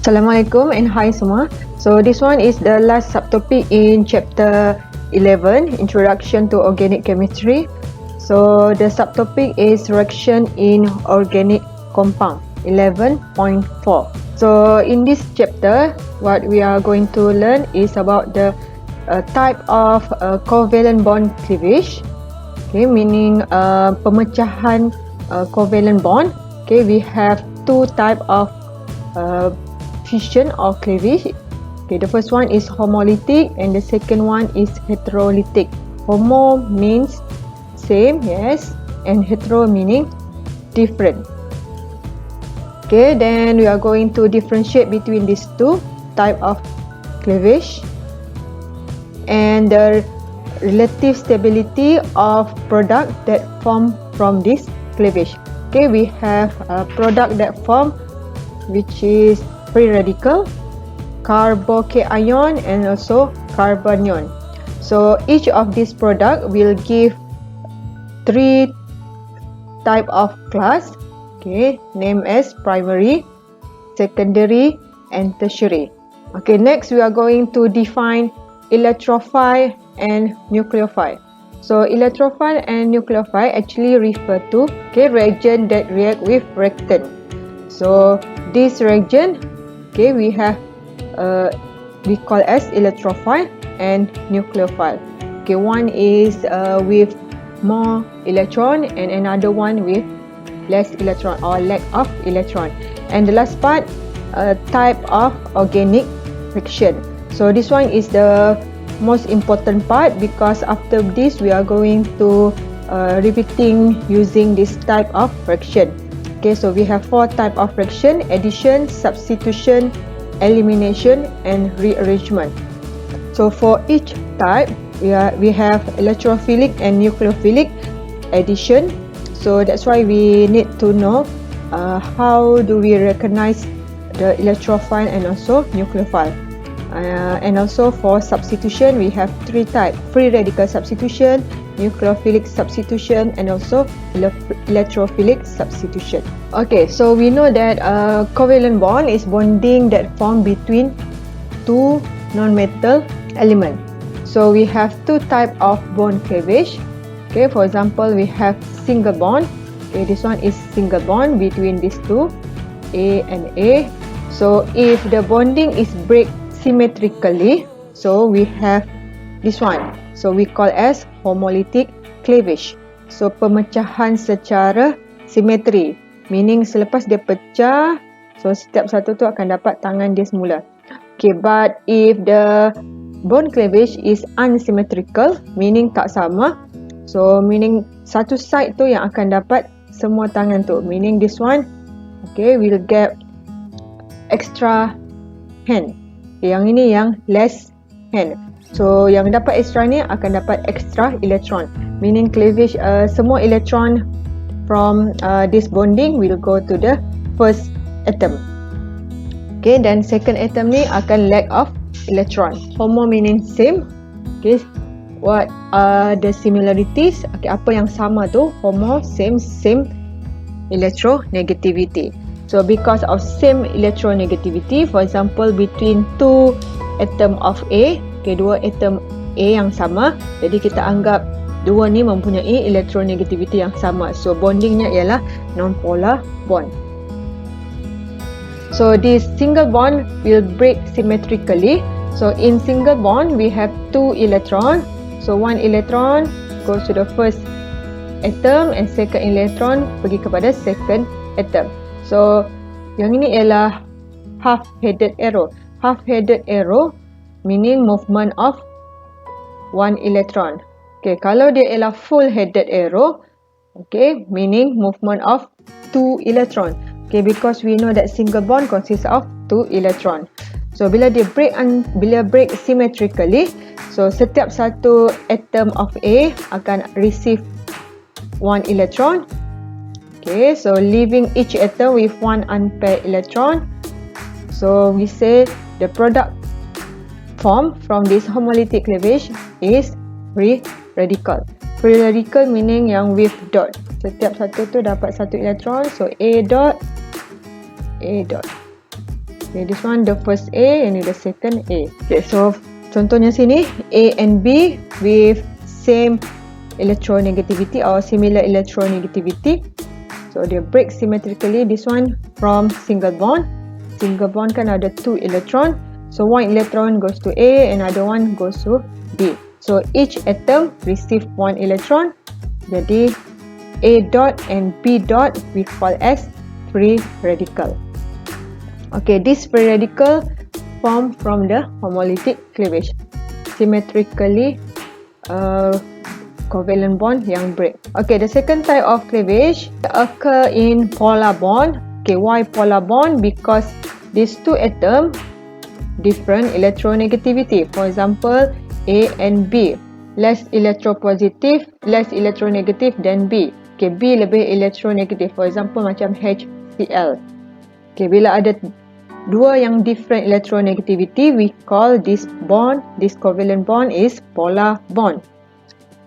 Assalamualaikum and hi semua. So this one is the last subtopic in chapter 11, Introduction to Organic Chemistry. So the subtopic is reaction in organic compound 11.4. So in this chapter, what we are going to learn is about the type of covalent bond cleavage. Okay, meaning pemecahan covalent bond. Okay, we have two type of fission or cleavage. Okay, the first one is homolytic and the second one is heterolytic. Homo means same, yes, and hetero meaning different. Okay, then we are going to differentiate between these two type of cleavage and the relative stability of product that form from this cleavage. Okay, we have a product that form which is free radical, carbocation and also carbanion. So each of these product will give three type of class, okay, named as primary, secondary and tertiary. Okay, next we are going to define electrophile and nucleophile. So electrophile and nucleophile actually refer to reagent that react with reactant. So this reagent, okay, we call as electrophile and nucleophile. Okay, one is with more electron and another one with less electron or lack of electron. And the last part, type of organic reaction. So this one is the most important part because after this we are going to repeating using this type of reaction. Okay, so we have four type of reaction: addition, substitution, elimination and rearrangement. So for each type we have electrophilic and nucleophilic addition. So that's why we need to know how do we recognize the electrophile and also nucleophile. And also for substitution we have three types: free radical substitution, nucleophilic substitution and also electrophilic substitution. Okay, so we know that covalent bond is bonding that form between two non-metal elements. So we have two type of bond cleavage. Okay, for example we have single bond. Okay, this one is single bond between these two, A and A. So if the bonding is break symmetrically, so we have this one. So we call as homolytic cleavage. So pemecahan secara simetri, meaning selepas dia pecah, so setiap satu tu akan dapat tangan dia semula. Okay, but if the bond cleavage is unsymmetrical, meaning tak sama, so meaning satu side tu yang akan dapat semua tangan tu, meaning this one, okay, will get extra hand. Yang ini yang less hand. So yang dapat extra ni akan dapat extra electron, meaning cleavage semua electron from this bonding will go to the first atom. Okay, dan second atom ni akan lack of electron. Homo meaning same. Okay, what are the similarities? Okay, apa yang sama tu? Homo, same electronegativity. So because of same electronegativity, for example between two atom of A, okay, dua atom A yang sama, jadi kita anggap dua ni mempunyai electronegativity yang sama. So bondingnya ialah non-polar bond. So this single bond will break symmetrically. So in single bond we have two electron. So one electron goes to the first atom and second electron pergi kepada second atom. So yang ini ialah half-headed arrow. Half-headed arrow meaning movement of one electron. Okay, kalau dia ialah full-headed arrow, okay, meaning movement of two electron. Okay, because we know that single bond consists of two electron. So bila dia break symmetrically, so setiap satu atom of A akan receive one electron. Okay, so leaving each atom with one unpaired electron. So we say the product formed from this homolytic cleavage is free radical. Free radical meaning yang with dot. Setiap satu tu dapat satu elektron. So A dot, A dot. Okay, this one the first A and the second A. Okay, so contohnya sini A and B with same electronegativity or similar electronegativity. So they break symmetrically. This one from single bond. Single bond kan ada 2 electron. So one electron goes to A, another one goes to B. So each atom receive 1 electron. Jadi A dot and B dot we call as free radical. Okay, this free radical form from the homolytic cleavage. Symmetrically covalent bond yang break. Okay, the second type of cleavage occur in polar bond. Okay, why polar bond? Because these 2 atoms different electronegativity. For example, A and B. Less electropositive, less electronegative than B. Okay, B lebih electronegative. For example, macam HCl. Okay, bila ada 2 yang different electronegativity, we call this bond, this covalent bond is polar bond.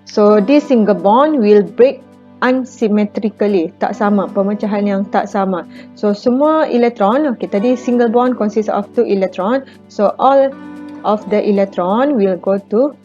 So this single bond will break unsymmetrically, tak sama, pemecahan yang tak sama. So semua elektron, okay, tadi single bond consists of 2 electron. So all of the electron will go to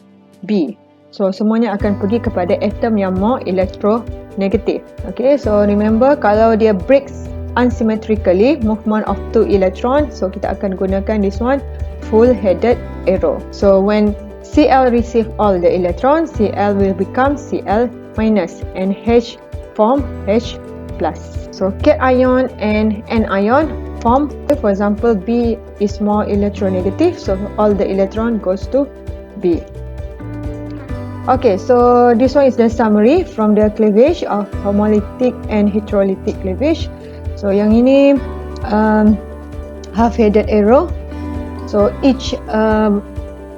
B. So semuanya akan pergi kepada atom yang more electronegative. Okay, so remember kalau dia breaks unsymmetrically, movement of 2 electrons, so kita akan gunakan this one full headed arrow. So when Cl receive all the electrons, Cl will become Cl minus and H form H plus. So cation and anion form. For example, B is more electronegative, so all the electron goes to B. Okay, so this one is the summary from the cleavage of homolytic and heterolytic cleavage. So yang ini half-headed arrow. So each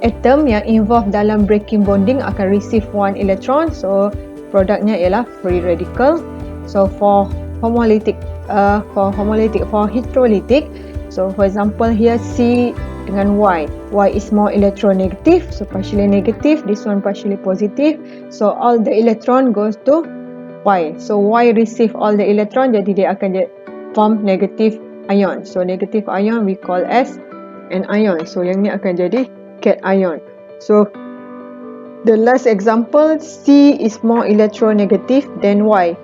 atom yang involved dalam breaking bonding akan receive 1 electron. So produknya ialah free radical. So for heterolytic, so for example here C dengan Y. Y is more electronegative, so partially negative. This one partially positive. So all the electron goes to Y. So Y receive all the electron, jadi dia akan form negative ion. So negative ion we call as an ion. So yang ni akan jadi cation. So the last example, C is more electronegative than Y.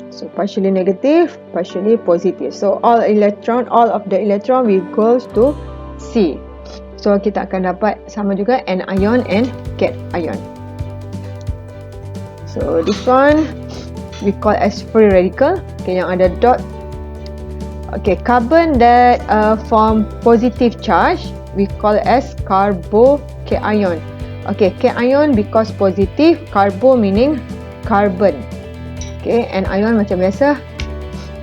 So partially negative, partially positive. So all of the electron will goes to C. So kita akan dapat sama juga an ion and cation. So this one we call as free radical. Okay, yang ada dot. Okay, carbon that form positive charge we call as carbocation. Okay, cation because positive, carbo meaning carbon. Okay, and ion macam biasa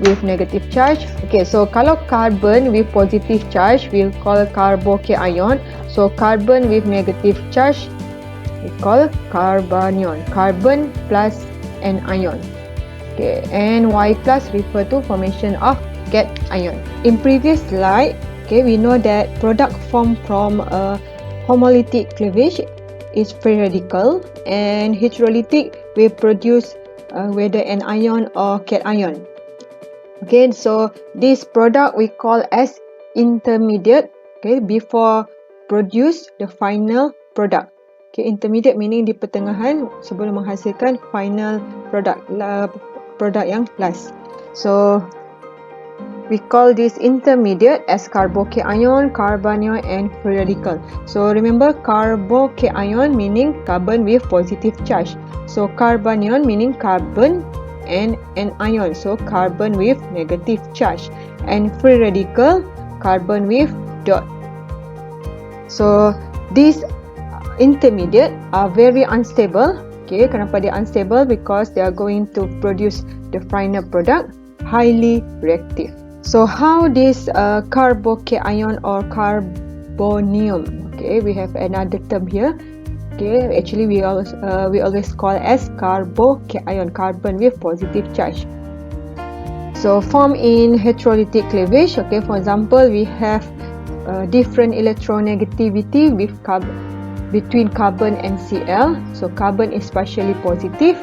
with negative charge. Okay, so kalau carbon with positive charge we call carbocation. So carbon with negative charge we call carbanion. Carbon plus an ion. Okay, and Y plus refer to formation of cation. In previous slide, okay, we know that product formed from a homolytic cleavage is free radical, and heterolytic will produce whether an ion or cation. Okay, so this product we call as intermediate. Okay, before produce the final product. Okay, intermediate meaning di pertengahan sebelum menghasilkan final product, product yang last. So we call this intermediate as carbocation, carbanion and free radical. So remember, carbocation meaning carbon with positive charge. So carbanion meaning carbon and an ion. So carbon with negative charge. And free radical, carbon with dot. So these intermediate are very unstable. Okay, kenapa dia unstable? Because they are going to produce the final product, highly reactive. So how this carbocation or carbonium? Okay, we have another term here. Okay, actually we always call as carbocation, carbon with positive charge. So form in heterolytic cleavage. Okay, for example, we have different electronegativity with between carbon and Cl. So carbon is partially positive.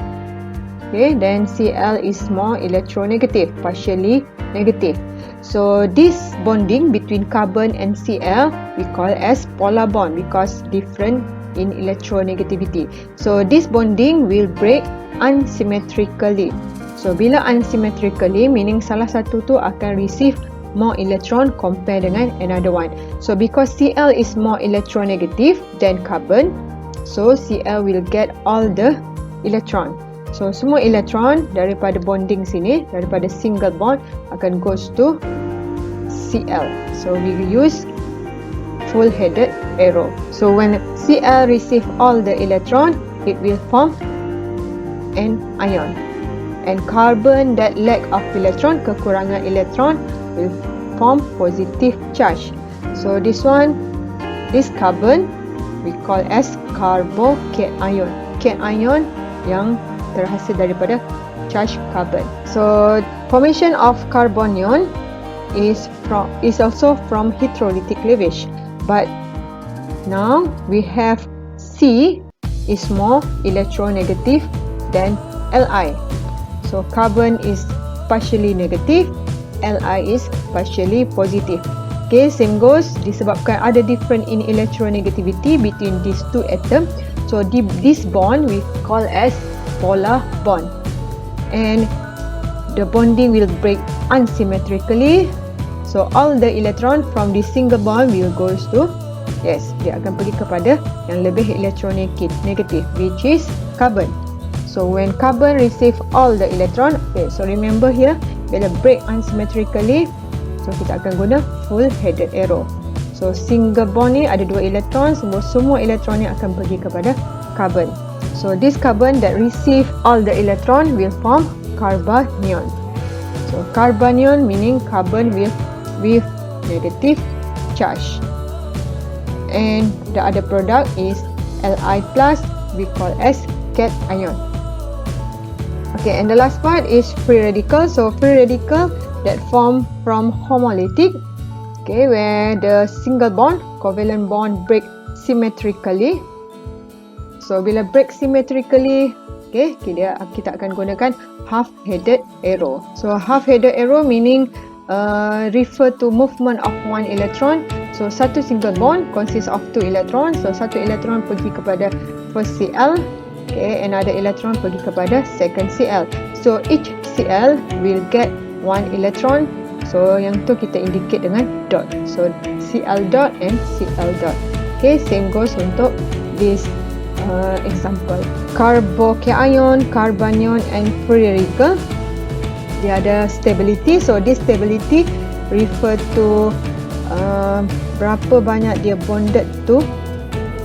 Okay, then Cl is more electronegative, partially negative. So this bonding between carbon and Cl we call as polar bond because different in electronegativity. So this bonding will break unsymmetrically. So bila unsymmetrically meaning salah satu tu akan receive more electron compare dengan another one. So because Cl is more electronegative than carbon, so Cl will get all the electron. So semua elektron daripada bonding sini, daripada single bond akan goes to Cl. So we use full headed arrow. So when Cl receive all the electron, it will form an ion. And carbon that lack of electron, kekurangan electron, will form positive charge. So this one, this carbon we call as carbocation. Cation yang terhasil daripada charge carbon. So formation of carbanion is also from heterolytic cleavage, but now we have C is more electronegative than Li. So carbon is partially negative, Li is partially positive. Okay, same goes disebabkan ada different in electronegativity between these two atoms. So this bond we call as polar bond, and the bonding will break unsymmetrically. So all the electron from this single bond will goes to, yes, dia akan pergi kepada yang lebih electronegative, which is carbon. So when carbon receive all the electron, okay, so remember here, bila break unsymmetrically, so kita akan guna full headed arrow. So single bond ni ada 2 elektron, semua elektron ni akan pergi kepada carbon. So this carbon that receive all the electron will form carbanion. So carbanion meaning carbon with negative charge. And the other product is Li plus, we call as cation. Okay, and the last part is free radical. So free radical that form from homolytic, okay, where the single bond, covalent bond break symmetrically. So bila break symmetrically, okay, kita akan gunakan half-headed arrow. So half-headed arrow meaning refer to movement of one electron. So satu single bond consists of 2 electrons. So satu elektron pergi kepada first Cl, okay, another electron pergi kepada second Cl. So each Cl will get 1 electron. So yang tu kita indicate dengan dot. So Cl dot and Cl dot. Okay, same goes untuk this example. Carbocation, carbanion and free radical, dia ada stability. So this stability refer to berapa banyak dia bonded to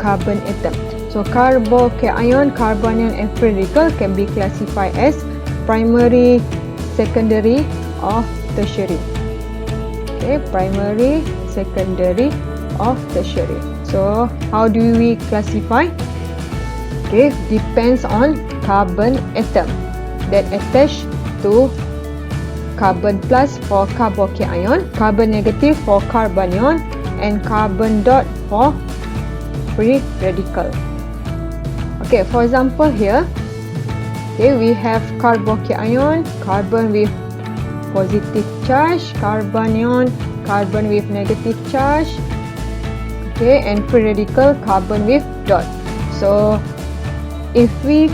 carbon atom. So carbocation, carbanion and free radical can be classified as primary, secondary or tertiary. Okay, primary, secondary or tertiary. So how do we classify? Okay, depends on carbon atom that attach to carbon plus for carbocation, carbon negative for carbanion, and carbon dot for free radical. Okay, for example here, okay, we have carbocation, carbon with positive charge, carbanion, carbon with negative charge, okay, and free radical, carbon with dot. So if we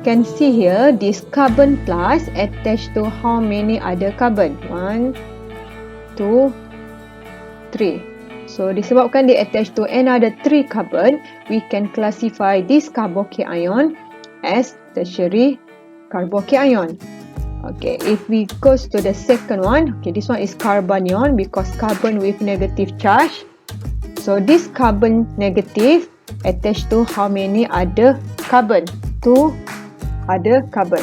can see here, this carbon plus attached to how many other carbon? 1, 2, 3. So disebabkan dia attached to another 3 carbon, we can classify this carbocation as tertiary carbocation. Okay, if we goes to the second one, okay, this one is carbanion because carbon with negative charge. So this carbon negative attached to how many other carbon? 2 other carbon.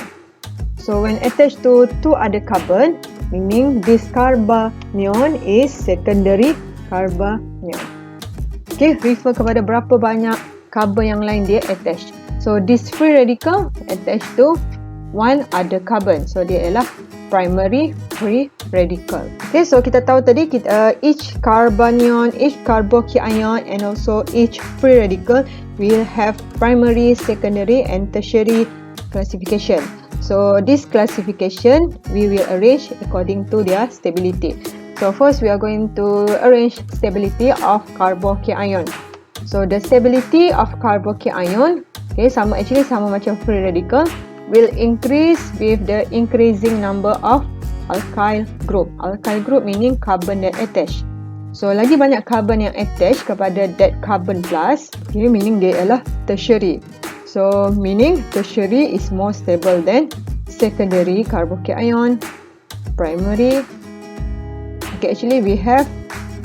So when attached to 2 other carbon, meaning this carbanion is secondary carbanion. Okay, refer kepada berapa banyak carbon yang lain dia attached. So this free radical attached to 1 other carbon. So dia ialah primary free radical. Okay, so kita tahu tadi each carbanion, each carbocation and also each free radical will have primary, secondary and tertiary classification. So this classification we will arrange according to their stability. So first we are going to arrange stability of carbocation. So the stability of carbocation, okay, sama macam free radical, will increase with the increasing number of alkyl group. Alkyl group meaning carbon that attached. So lagi banyak carbon yang attached kepada that carbon plus, okay, meaning dia ialah tertiary. So meaning tertiary is more stable than secondary carbocation, primary. Okay, actually we have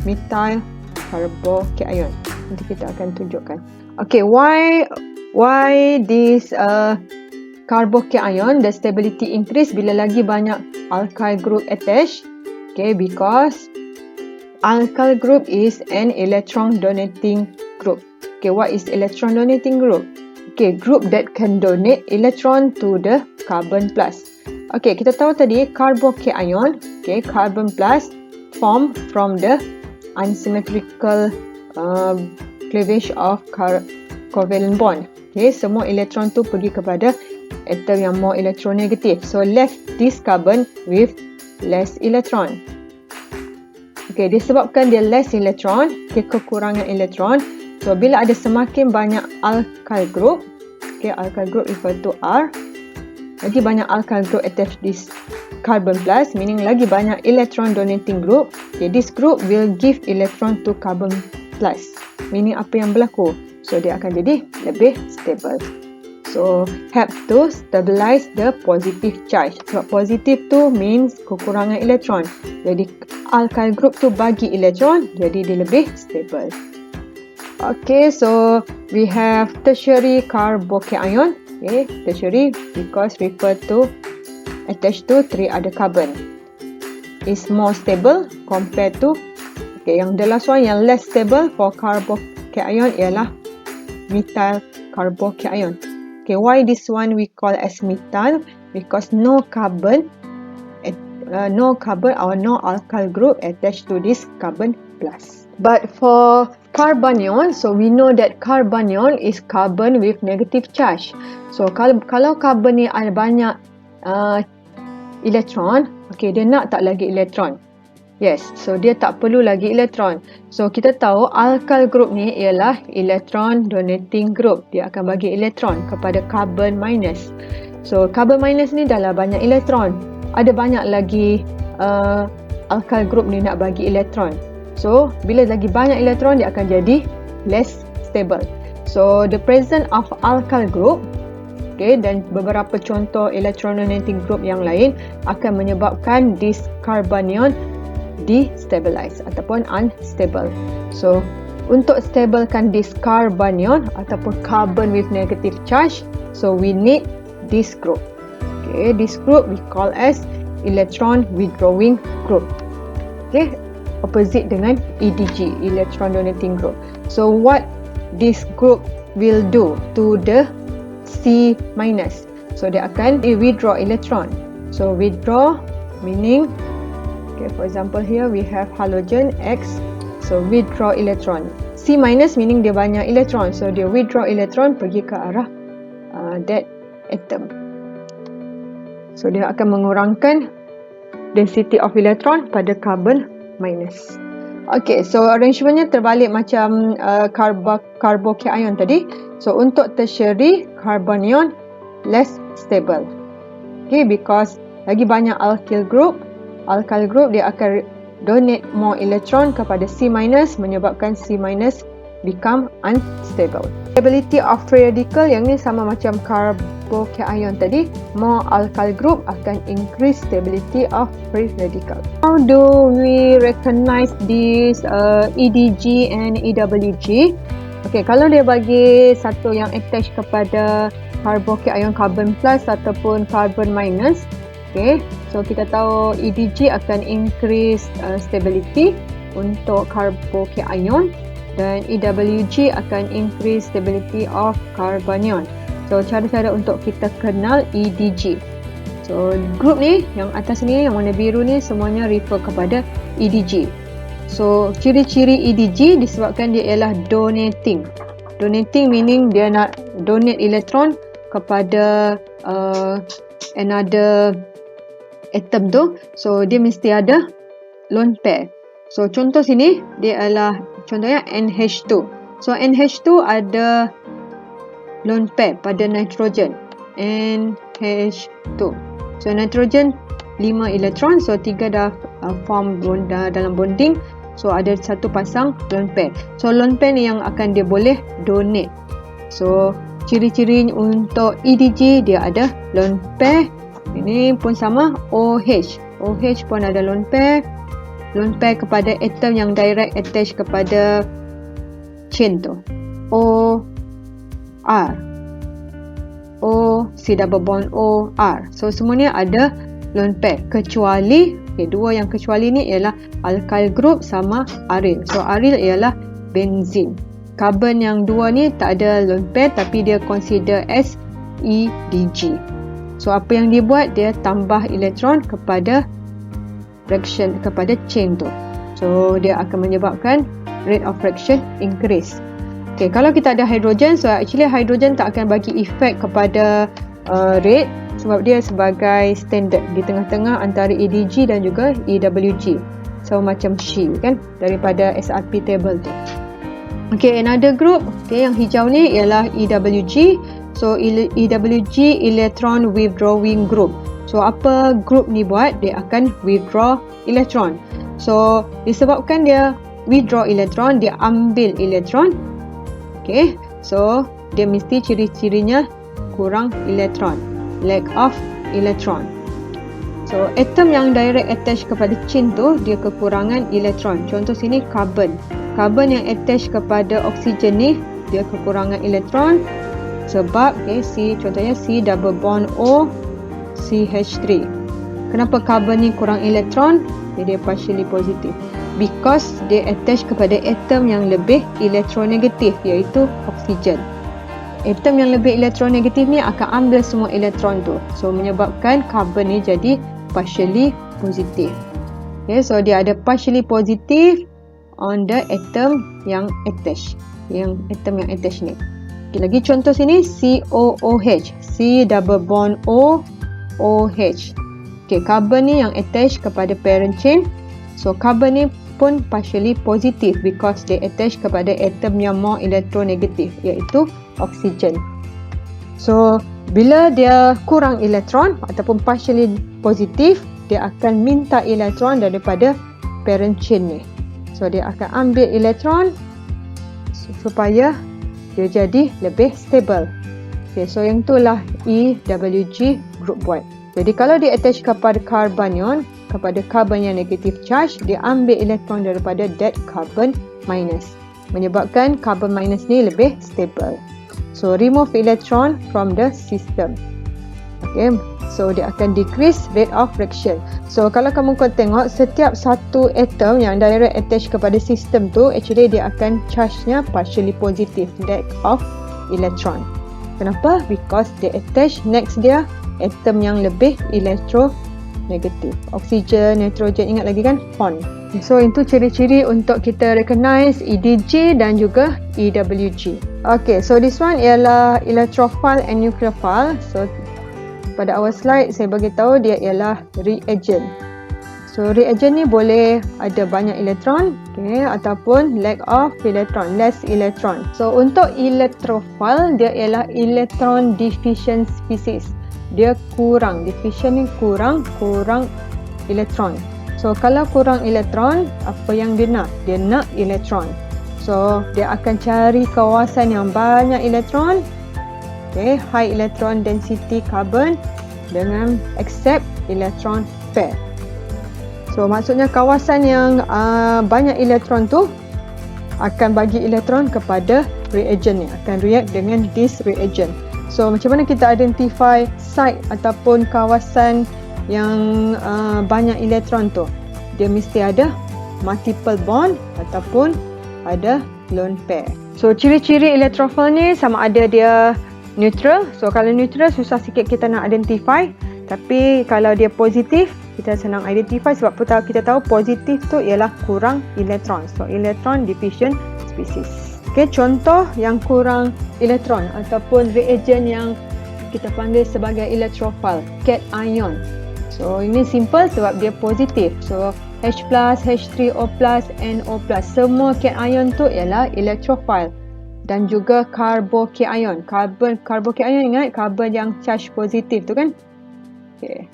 methyl carbocation. Nanti kita akan tunjukkan. Okay, why this carbocation the stability increase bila lagi banyak alkyl group attached? Okay, because alkyl group is an electron donating group. Okay, what is electron donating group? Okay, group that can donate electron to the carbon plus. Okay, kita tahu tadi carbocation, okay, carbon plus form from the unsymmetrical cleavage of covalent bond. Okay, semua elektron tu pergi kepada atom yang more electronegative. So left this carbon with less electron. Okay, disebabkan dia less electron, okay, kekurangan elektron. So bila ada semakin banyak alkyl group, okay, alkyl group equal to R, lagi banyak alkyl group attached this carbon plus, meaning lagi banyak electron donating group. Okay, this group will give electron to carbon plus, meaning apa yang berlaku? So dia akan jadi lebih stable. So help to stabilize the positive charge. Sebab positive tu means kekurangan elektron. Jadi alkyl group tu bagi elektron, jadi dia lebih stable. Okay, so we have tertiary carbocation. Okay, tertiary because refer to attached to 3 other carbon. Is more stable compared to, okay, yang the last one yang less stable for carbocation ialah methyl carbocation. Okay, why this one we call as methyl? Because no carbon or no alkyl group attached to this carbon plus. But for carbanion, so we know that carbanion is carbon with negative charge. So kalau carbon ni ada banyak elektron, okay, dia nak tak lagi elektron? Yes, so dia tak perlu lagi elektron. So kita tahu alkyl group ni ialah electron donating group. Dia akan bagi elektron kepada carbon minus. So carbon minus ni dah lah banyak elektron. Ada banyak lagi alkyl group ni nak bagi elektron. So bila lagi banyak elektron, dia akan jadi less stable. So the presence of alkyl group, okay, dan beberapa contoh electron donating group yang lain akan menyebabkan this carbanion destabilize ataupun unstable. So untuk stablekan this carbanion ataupun carbon with negative charge, so we need this group. Okay, this group we call as electron withdrawing group. Okay, opposite dengan EDG, electron donating group. So what this group will do to the C minus? So dia akan withdraw electron. So withdraw meaning, okay, for example here we have halogen X, so withdraw electron. C minus meaning dia banyak elektron, so dia withdraw electron pergi ke arah that atom. So dia akan mengurangkan density of electron pada carbon minus. Okay, so arrangementnya terbalik macam carbocation tadi. So untuk tertiary carbanion less stable. Okay, because lagi banyak alkyl group dia akan donate more electron kepada C minus, menyebabkan C minus become unstable. Stability of free radical yang ni sama macam carbocation tadi. More alkyl group akan increase stability of free radical. How do we recognize this EDG and EWG? Okay, kalau dia bagi satu yang attach kepada carbocation carbon plus ataupun carbon minus, okay, so kita tahu EDG akan increase stability untuk carbocation dan EWG akan increase stability of carbanion. So cara-cara untuk kita kenal EDG. So group ni yang atas ni, yang warna biru ni, semuanya refer kepada EDG. So ciri-ciri EDG disebabkan dia ialah donating. Donating meaning dia nak donate elektron kepada another atom tu. So dia mesti ada lone pair. So contoh sini dia adalah contohnya NH2. So NH2 ada lone pair pada nitrogen, NH2. So nitrogen 5 elektron, so 3 dah form dalam bonding. So ada satu pasang lone pair. So lone pair ni yang akan dia boleh donate. So ciri-ciri untuk EDG dia ada lone pair. Ini pun sama, OH. OH pun ada lone pair. Lone pair kepada atom yang direct attach kepada chain tu. OR. O, C double bond OR. So semuanya ada lone pair kecuali dua yang kecuali ni ialah alkyl group sama aryl. So aryl ialah benzene. Carbon yang dua ni tak ada lone pair tapi dia consider as EDG. So apa yang dia buat, dia tambah elektron kepada reaction kepada chain tu. So dia akan menyebabkan rate of reaction increase. Okay, kalau kita ada hidrogen, so actually hidrogen tak akan bagi efek kepada rate sebab dia sebagai standard di tengah-tengah antara EDG dan juga EWG. So macam She kan daripada SRP table tu. Okay, another group, okay, yang hijau ni ialah EWG. So EWG electron withdrawing group. So apa group ni buat? Dia akan withdraw elektron. So disebabkan dia withdraw elektron, dia ambil elektron. Okay, so dia mesti ciri-cirinya kurang elektron, lack of electron. So atom yang direct attach kepada chain tu dia kekurangan elektron. Contoh sini carbon. Carbon yang attach kepada oksigen ni dia kekurangan elektron sebab contohnya C double bond O CH3. Kenapa carbon ni kurang elektron? Dia partially positive. Because dia attach kepada atom yang lebih elektronegatif iaitu oksigen. Atom yang lebih elektronegatif ni akan ambil semua elektron tu. So menyebabkan carbon ni jadi partially positive. Okay, so dia ada partially positive on the atom yang attach. Yang atom yang attach ni. Okay, lagi contoh sini COOH. C double bond O OH. Okay, carbon ni yang attach kepada parent chain. So carbon ni pun partially positive because they attach kepada atom yang more electronegative iaitu oksigen. So bila dia kurang elektron ataupun partially positive, dia akan minta elektron daripada parent chain ni. So dia akan ambil elektron supaya dia jadi lebih stable. Okay, so yang itulah EWG group buat. Jadi kalau dia attach kepada carbanion, kepada carbon yang negative charge, dia ambil elektron daripada that carbon minus. Menyebabkan carbon minus ni lebih stable. So remove electron from the system. Okay, so dia akan decrease rate of reaction. So kalau kamu tengok setiap satu atom yang direct attach kepada sistem tu, actually dia akan charge-nya partially positive, lack of electron. Kenapa? Because dia attach next dia atom yang lebih elektronegatif. Oksigen, nitrogen, ingat lagi kan? Bond. So itu ciri-ciri untuk kita recognize EDG dan juga EWG. Okay, so this one ialah electrophile and nucleophile. So pada awal slide saya bagi tahu dia ialah reagent. So reagent ni boleh ada banyak elektron, okay, ataupun lack of electron, less electron. So untuk electrophile dia ialah electron deficient species. Dia kurang, deficient ni kurang elektron. So kalau kurang elektron, apa yang dia nak? Dia nak elektron. So dia akan cari kawasan yang banyak elektron, okay, high electron density carbon dengan accept electron pair. So maksudnya kawasan yang banyak elektron tu akan bagi elektron kepada reagent ni, akan react dengan this reagent. So macam mana kita identify site ataupun kawasan yang banyak elektron tu? Dia mesti ada multiple bond ataupun ada lone pair. So ciri-ciri electrophile ni sama ada dia neutral. So kalau neutral susah sikit kita nak identify. Tapi kalau dia positif, kita senang identify sebab kita tahu positif tu ialah kurang elektron. So electron deficient species. Okay, contoh yang kurang elektron ataupun reagent yang kita panggil sebagai electrophile, cation. So ini simple sebab dia positif. So H+, H3O+, NO+. Semua cation tu ialah electrophile. Dan juga carbocation. Carbocation ingat carbon yang charge positif tu kan? Okay.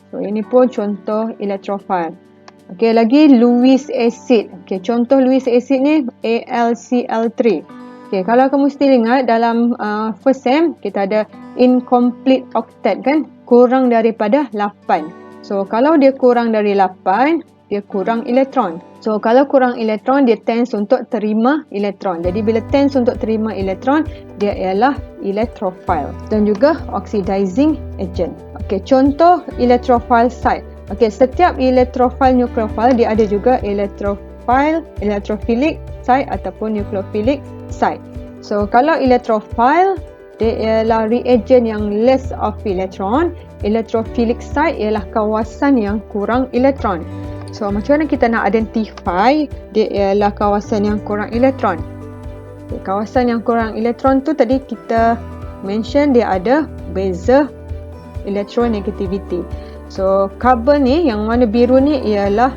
So ini pun contoh electrophile. Okay, lagi Lewis acid. Okay, contoh Lewis acid ni AlCl3. Okay, kalau kamu still ingat dalam first sem kita ada incomplete octet kan? Kurang daripada 8. So kalau dia kurang dari 8, dia kurang elektron. So kalau kurang elektron, dia tends untuk terima elektron. Jadi bila tends untuk terima elektron, dia ialah electrophile. Dan juga oxidizing agent. Okey, contoh electrophile site. Okey, setiap electrophile nucleophile dia ada juga electrophile, electrophilic site ataupun nucleophilic site. So kalau electrophile, dia ialah reagent yang less of electron. Electrophilic site ialah kawasan yang kurang elektron. So, macam mana kita nak identify dia ialah kawasan yang kurang elektron? Okay, kawasan yang kurang elektron tu tadi kita mention dia ada beza electronegativity. So, carbon ni yang warna biru ni ialah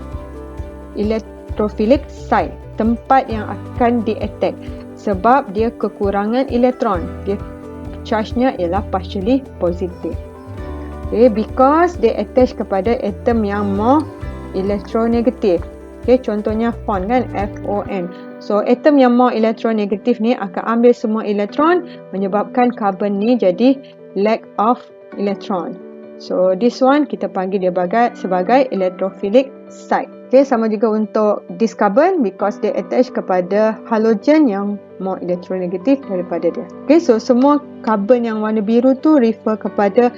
electrophilic site, tempat yang akan di-attack sebab dia kekurangan elektron. Dia charge-nya ialah partially positive. Okay, because dia attach kepada atom yang more elektronegatif. Okay, contohnya FON kan, FON. So, atom yang more elektronegatif ni akan ambil semua elektron menyebabkan carbon ni jadi lack of electron. So, this one kita panggil dia sebagai electrophilic site. Okay, sama juga untuk this carbon because dia attach kepada halogen yang more elektronegatif daripada dia. Okay, so semua carbon yang warna biru tu refer kepada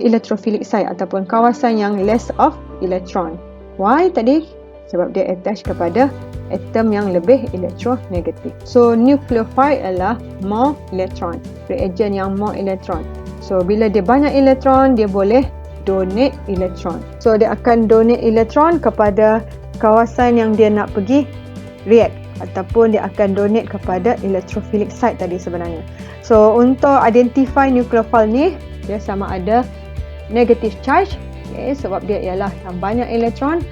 electrophilic site ataupun kawasan yang less of elektron. Why tadi? Sebab dia attach kepada atom yang lebih elektronegatif. So nucleophile adalah more elektron, reagent yang more elektron. So bila dia banyak elektron, dia boleh donate elektron. So dia akan donate elektron kepada kawasan yang dia nak pergi react ataupun dia akan donate kepada electrophilic site tadi sebenarnya. So untuk identify nucleophile ni, dia sama ada negative charge, okay, sebab dia ialah yang banyak elektron,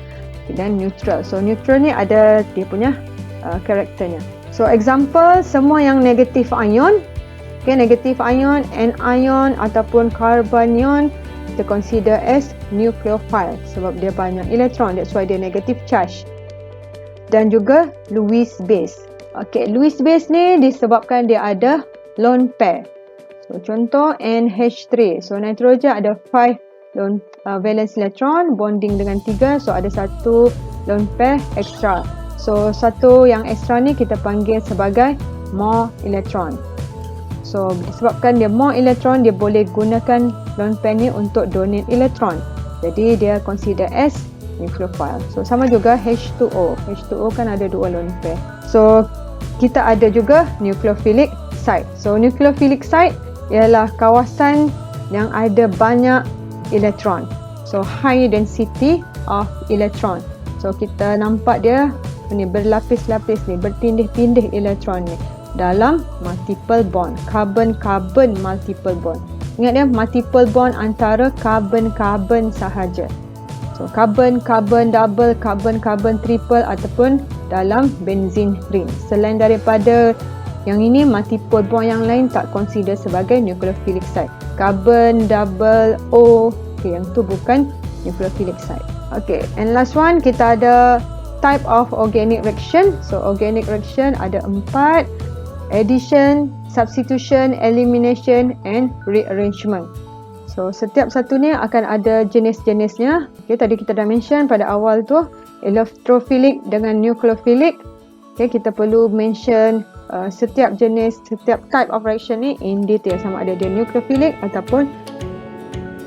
dan neutral. So neutral ni ada dia punya karakternya. So example semua yang negative ion, okay, negative ion, anion ataupun carbanion kita consider as nucleophile sebab dia banyak elektron, that's why dia negative charge. Dan juga Lewis base. Okay, Lewis base ni disebabkan dia ada lone pair. So, contoh NH3. So, nitrogen ada 5 lone valence electron bonding dengan 3. So, ada satu lone pair extra. So, satu yang extra ni kita panggil sebagai more electron. So, disebabkan dia more electron, dia boleh gunakan lone pair ni untuk donate electron. Jadi, dia consider as nucleophile. So, sama juga H2O. H2O kan ada 2 lone pair. So, kita ada juga nucleophilic site. So, nucleophilic site ialah kawasan yang ada banyak elektron. So, high density of electron. So, kita nampak dia ni berlapis-lapis ni, bertindih-tindih elektron ni dalam multiple bond. Carbon-carbon multiple bond. Ingat dia, multiple bond antara carbon-carbon sahaja. So, carbon-carbon double, carbon-carbon triple ataupun dalam benzene ring. Selain daripada yang ini, multiple bond yang lain tak consider sebagai nucleophilic site. Carbon, double, O, okay, yang tu bukan nucleophilic site. Okay, and last one, kita ada type of organic reaction. So, organic reaction ada 4. Addition, substitution, elimination, and rearrangement. So, setiap satu ni akan ada jenis-jenisnya. Okay, tadi kita dah mention pada awal tu, electrophilic dengan nucleophilic. Okay, kita perlu mention setiap jenis, setiap type of reaction ni in detail, sama ada dia nucleophilic ataupun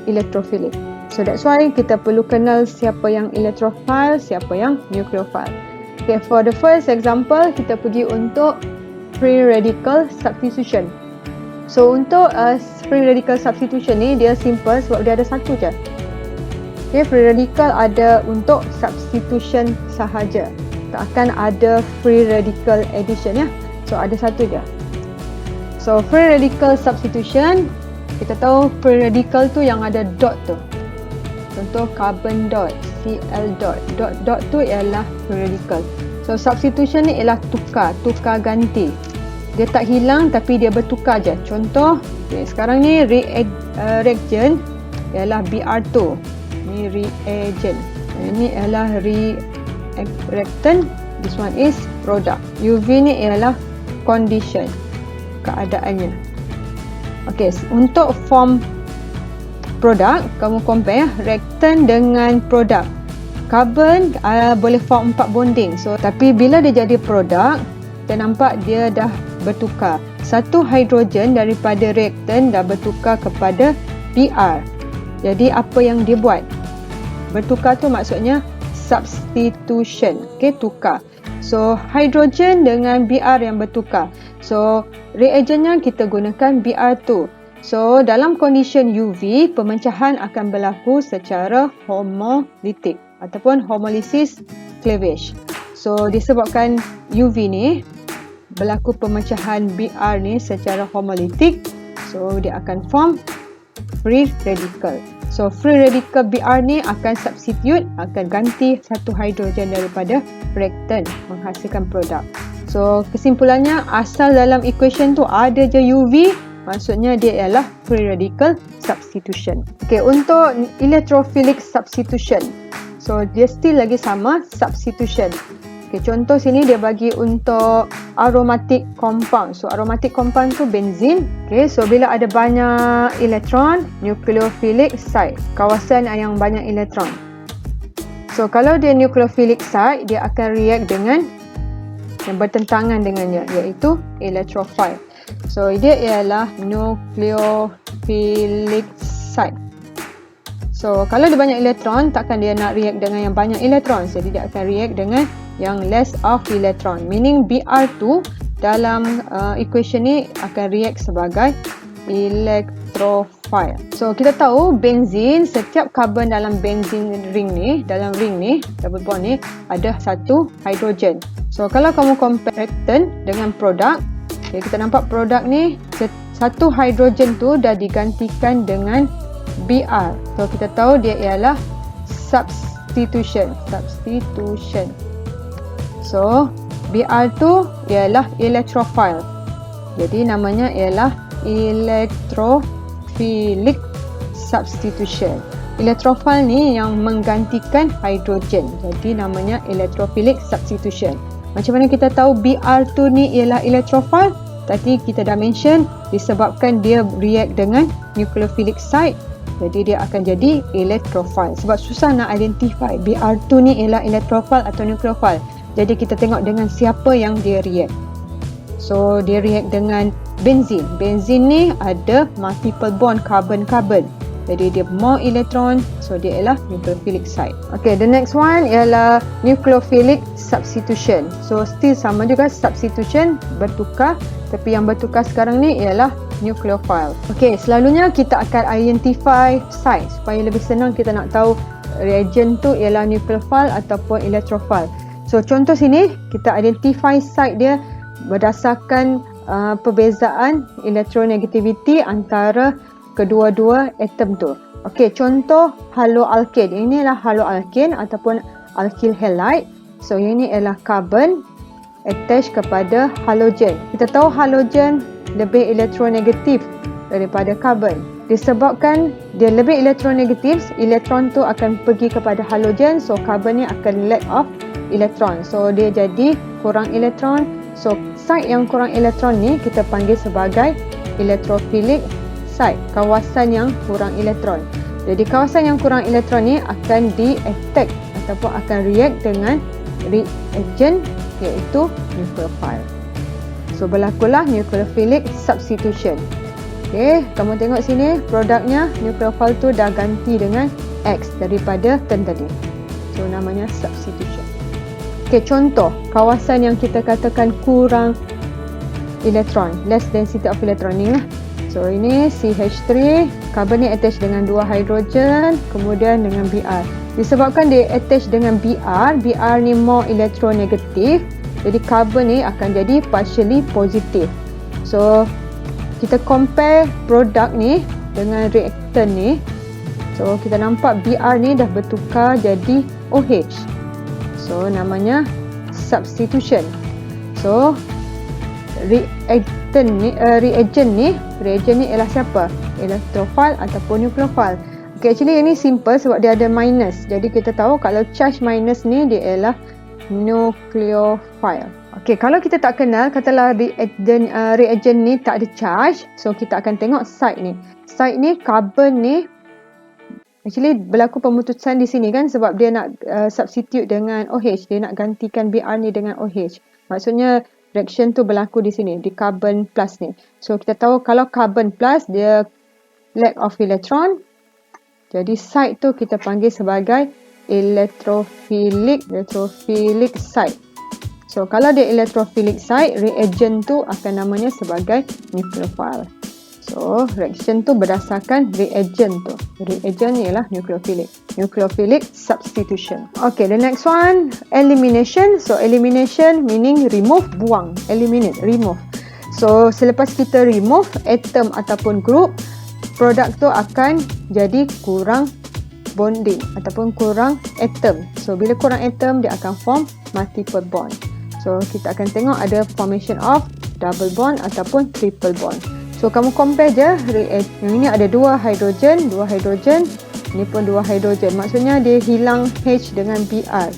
electrophilic. So that's why kita perlu kenal siapa yang electrophile, siapa yang nucleophile. Okay, for the first example, kita pergi untuk free radical substitution. So untuk free radical substitution ni dia simple sebab dia ada satu je. Okay, free radical ada untuk substitution sahaja. Tak akan ada free radical addition ya. So, ada satu je. So, free radical substitution, kita tahu free radical tu yang ada dot tu. Contoh carbon dots. Cl dot. Dot tu ialah free radical. So substitution ni ialah tukar ganti. Dia tak hilang tapi dia bertukar je. Contoh, sekarang ni reagent ialah Br2. Ni reagent. Ini ialah reactant. This one is product. UV ni ialah condition, keadaannya. Okey, untuk form produk, kamu compare reactant dengan produk. Carbon boleh form 4 bonding. So, tapi bila dia jadi produk, kita nampak dia dah bertukar. Satu hidrogen daripada reactant dah bertukar kepada Br. Jadi, apa yang dia buat? Bertukar tu maksudnya substitution. Okey, tukar. So, hidrogen dengan Br yang bertukar. So, reagentnya kita gunakan Br2. So, dalam condition UV, pemecahan akan berlaku secara homolytic ataupun homolysis cleavage. So, disebabkan UV ni berlaku pemecahan Br ni secara homolytic, so dia akan form free radical. So, free radical Br ni akan substitute, akan ganti satu hidrogen daripada reactant, menghasilkan produk. So, kesimpulannya, asal dalam equation tu ada je UV, maksudnya dia ialah free radical substitution. Okay, untuk electrophilic substitution, so dia still lagi sama, substitution. Okay, contoh sini dia bagi untuk aromatic compound. So, aromatic compound tu benzin. Okay, so bila ada banyak elektron, nucleophilic site, kawasan yang banyak elektron. So, kalau dia nucleophilic site, dia akan react dengan yang bertentangan dengannya, iaitu electrophile. So, dia ialah nucleophilic site. So, kalau dia banyak elektron, takkan dia nak react dengan yang banyak elektron. Jadi, dia akan react dengan yang less of elektron. Meaning, Br2 dalam equation ni akan react sebagai electrophile. So, kita tahu benzin, setiap carbon dalam benzin ring ni, dalam ring ni, double bond ni, ada satu hidrogen. So, kalau kamu compare reactant dengan produk, okay, kita nampak produk ni, satu hidrogen tu dah digantikan dengan Br. So, kita tahu dia ialah substitution. So, Br2 ialah electrophile. Jadi, namanya ialah electrophilic substitution. Electrophile ni yang menggantikan hidrogen. Jadi, namanya electrophilic substitution. Macam mana kita tahu Br2 ni ialah electrophile? Tadi kita dah mention disebabkan dia react dengan nucleophilic site. Jadi dia akan jadi electrophile. Sebab susah nak identify Br2 ni ialah electrophile atau nucleophile. Jadi kita tengok dengan siapa yang dia react. So dia react dengan benzin. Benzin ni ada multiple bond carbon-carbon. Jadi dia more elektron, so dia ialah nucleophilic site. Okay, the next one ialah nucleophilic substitution. So still sama juga, substitution, bertukar. Tapi yang bertukar sekarang ni ialah nucleophile. Okay, selalunya kita akan identify site supaya lebih senang kita nak tahu reagent tu ialah nucleophile ataupun electrophile. So contoh sini, kita identify site dia berdasarkan perbezaan electronegativity antara kedua-dua atom tu. Okey, contoh haloalkane. Ini adalah haloalkane ataupun alkyl halide. So, ini adalah carbon attach kepada halogen. Kita tahu halogen lebih elektronegatif daripada carbon. Disebabkan dia lebih elektronegatif, elektron tu akan pergi kepada halogen. So, carbon ni akan lack of elektron. So, dia jadi kurang elektron. So, site yang kurang elektron ni kita panggil sebagai electrophilic site, kawasan yang kurang elektron. Jadi kawasan yang kurang elektron ni akan di-attack ataupun akan react dengan reagent iaitu nucleophile. So berlakulah nucleophilic substitution. Okey, kamu tengok sini produknya nucleophile tu dah ganti dengan X daripada term tadi. So namanya substitution. Okey, contoh kawasan yang kita katakan kurang elektron, less density of electron ni lah. So ini CH3, carbon ni attach dengan dua hidrogen, kemudian dengan Br. Disebabkan dia attach dengan Br ni more elektronegatif, jadi carbon ni akan jadi partially positive. So kita compare produk ni dengan reactant ni. So kita nampak Br ni dah bertukar jadi OH. So namanya substitution. So reagent ni ialah siapa? Electrophile ataupun nucleophile. Okay, actually ini simple sebab dia ada minus. Jadi kita tahu kalau charge minus ni dia ialah nucleophile. Okay, kalau kita tak kenal, katalah reagent ni tak ada charge, so kita akan tengok side ni. Side ni, carbon ni, actually berlaku pemutusan di sini kan sebab dia nak substitute dengan OH. Dia nak gantikan Br ni dengan OH. Maksudnya reaction tu berlaku di sini, di carbon plus ni. So kita tahu kalau carbon plus, dia lack of electron. Jadi side tu kita panggil sebagai electrophilic side. So kalau dia electrophilic side, reagent tu akan namanya sebagai nucleophile. So reaction tu berdasarkan reagent tu. Reagent ialah nucleophilic substitution. Okay, the next one, elimination. So elimination meaning remove, buang, eliminate, remove. So selepas kita remove atom ataupun group, produk tu akan jadi kurang bonding ataupun kurang atom. So bila kurang atom, dia akan form multiple bond. So kita akan tengok ada formation of double bond ataupun triple bond. So kamu compare je, yang ini ada dua hidrogen, ini pun dua hidrogen. Maksudnya dia hilang H dengan Br.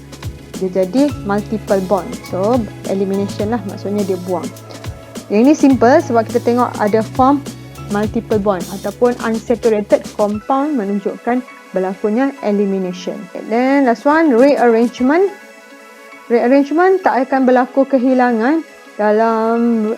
Dia jadi multiple bond. So elimination lah, maksudnya dia buang. Yang ini simple sebab kita tengok ada form multiple bond ataupun unsaturated compound menunjukkan berlakunya elimination. And then last one, rearrangement. Rearrangement tak akan berlaku kehilangan dalam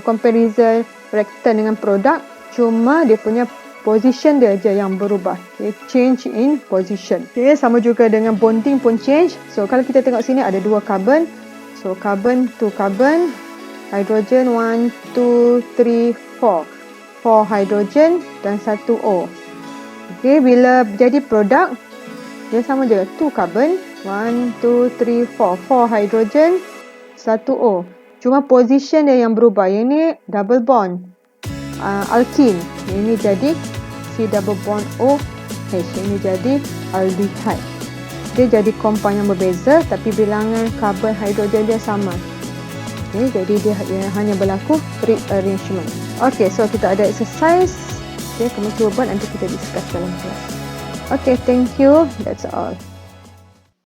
comparison reactant dengan produk, cuma dia punya position dia je yang berubah. Okay, change in position. Okay, sama juga dengan bonding pun change. So kalau kita tengok sini ada dua carbon. So carbon to carbon, hydrogen 1, 2, 3, 4. 4 hydrogen dan 1 O. Okay, bila jadi produk, dia sama je. 2 carbon, 1, 2, 3, 4. 4 hydrogen, 1 O. Cuma position dia yang berubah. Yang ni double bond. Alkene. Yang ni jadi C double bond O H. Yang ni jadi aldehyde. Dia jadi compound yang berbeza tapi bilangan carbon hidrogen dia sama. Okay, jadi dia hanya berlaku rearrangement. Okay, so kita ada exercise. Okay, kamu cuba buat, nanti kita discuss dalam kelas. Okay, thank you. That's all.